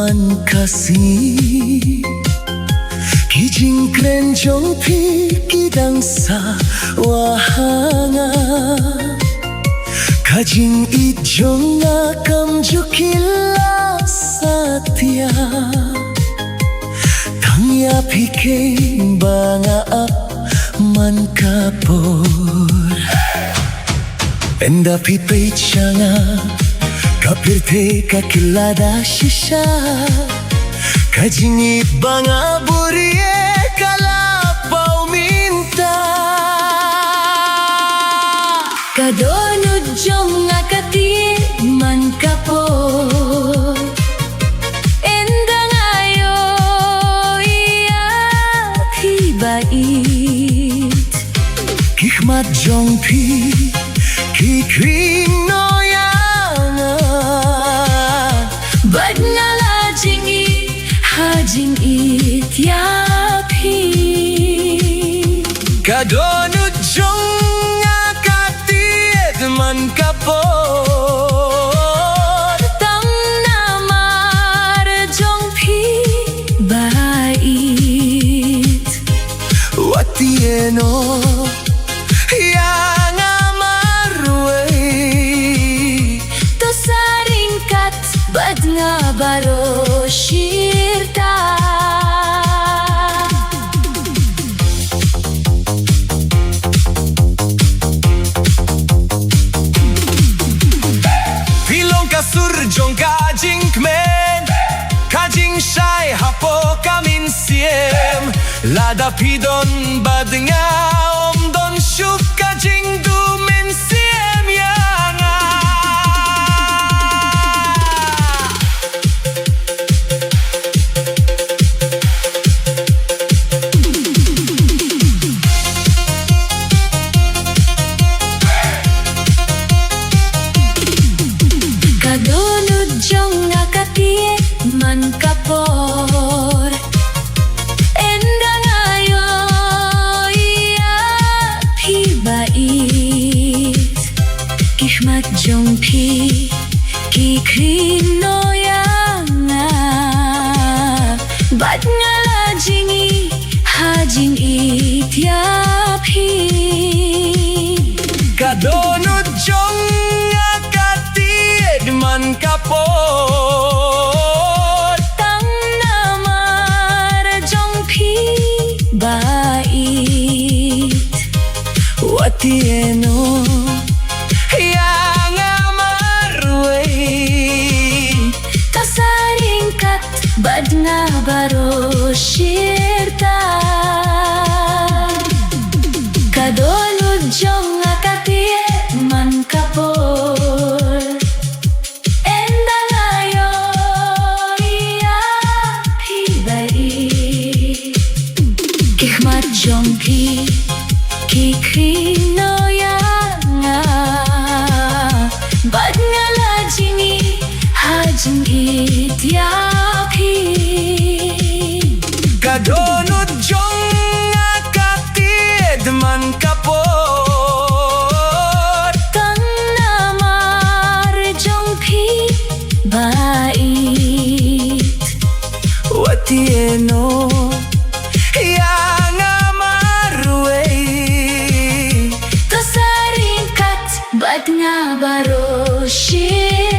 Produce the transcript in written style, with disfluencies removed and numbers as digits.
man kasih kijing kren jong pi kidang sa wahanga kajing ijong akam jukila satya tangya pikeng banga ap man kapor enda pipay changa kapirte kakilada shisha kajing ibanga burie kalapau minta kadonod jong akati man kapor enda ngayo iyak hibait kikmat jong pi kikring noyanga bad nga lajing hajing ityapi kadonod jong akati man kapor tang namar jong pi bait watieno yang amarwe tosaringkat bad nga baro shirta pilong kasur jong kajing kmen kajing shai hapo kamin siem lada pidon bad nga om don shuk kajing du men siem yanga kadonod jong akati man kapor enda ngayo iyak hibait kihmat jong pi kikrin noyanga bad nga lajing hajing ityapi kadonod jong akati man kapor tang namar jong pi bait watieno yang amarwe tosaringkat bad nga baro shirta kadonod jong akati man kapor enda ngayo iyak hibait kihmat jong pi kikring noyanga bad nga lajing hajing ityapi kadonod jong akati man kapor tang namar jong pi bait watieno yang amarwe tosaringkat bad nga baro shirta